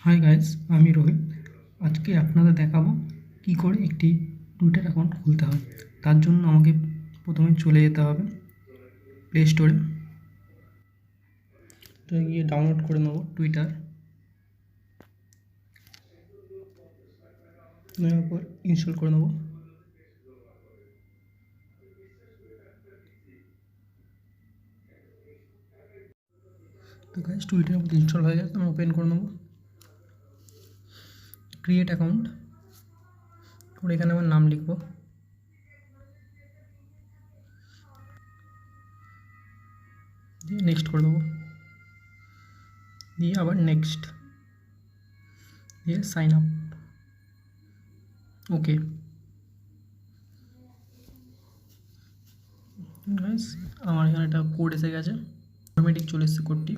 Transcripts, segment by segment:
Hi guys, আমি রোহিত। আজকে আপনাদের দেখাবো কি করে একটি টুইটার অ্যাকাউন্ট খুলতে হয়। তার জন্য আমাকে প্রথমে চলে যেতে হবে প্লে স্টোরে। তো গিয়ে ডাউনলোড করে নেব টুইটার, নেওয়ার পর ইনস্টল করে নেব। তো গাইস, টুইটার আমাদের ইনস্টল হয়ে গেছে। আমি ওপেন করে নেব, ক্রিয়েট অ্যাকাউন্ট। ওর এখানে আমার নাম লিখবো, দিয়ে নেক্সট করে দেবো, দিয়ে আবার নেক্সট, দিয়ে সাইন আপ। ওকে গাইস, আমার এখানে একটা কোড এসে গেছে, অটোমেটিক চলে এসেছে কোডটি।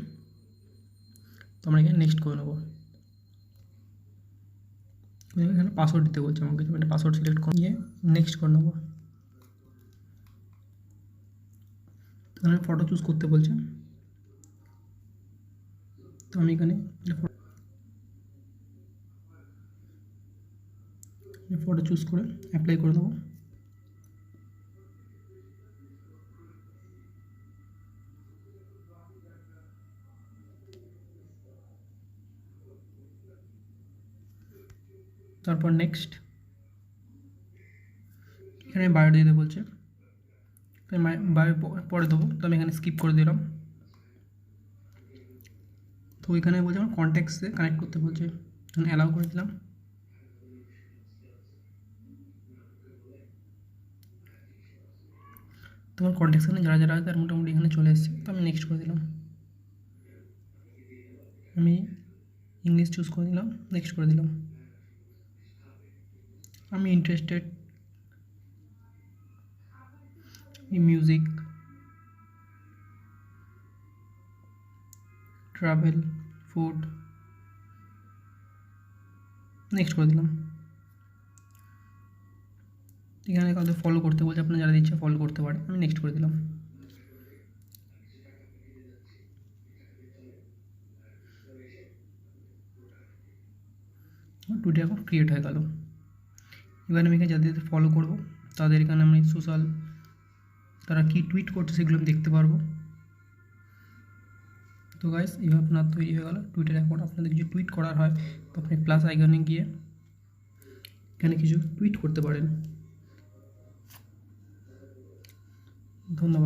তো আমরা এখানে নেক্সট করে নেবো। এখানে পাসওয়ার্ড দিতে বলছে আমাকে, একটা পাসওয়ার্ড সিলেক্ট করে নিয়ে নেক্সট করে নেবো। এখানে ফটো চুজ করতে বলছে, তো আমি এখানে ফটো চুজ করে অ্যাপ্লাই করে দেবো। তারপর নেক্সট, এখানে বায়ো দিতে বলছে, বায়ো পরে দেবো। তো আমি এখানে স্কিপ করে দিলাম। তো এখানে বলছে আমার কন্ট্যাক্টসে কানেক্ট করতে বলছে, এখানে অ্যালাউ করে দিলাম। তোমার কন্ট্যাক্টস এখানে যারা যারা আছে তার মোটামুটি এখানে চলে এসেছে। তো আমি নেক্সট করে দিলাম। আমি ইংলিশ চুজ করে দিলাম, নেক্সট করে দিলাম। আমি interested music, travel, food, next করে দিলাম। এখানে কাউকে ফলো করতে বলছে, আপনার যারা ইচ্ছা ফলো করতে পারে। আমি নেক্সট করে দিলাম। টুইটার অ্যাকাউন্ট ক্রিয়েট হয়ে গেল। এবার আমি এখানে যাদের ফলো করবো তাদের এখানে আমি সোশ্যাল, তারা কী টুইট করছে সেগুলো আমি দেখতে পারবো। তো গাইস, এইভাবে আপনার তৈরি হয়ে গেল টুইটার অ্যাকাউন্ট। আপনাদের কিছু টুইট করার হয় তো আপনি প্লাস আইকনে গিয়ে এখানে কিছু টুইট করতে পারেন। ধন্যবাদ।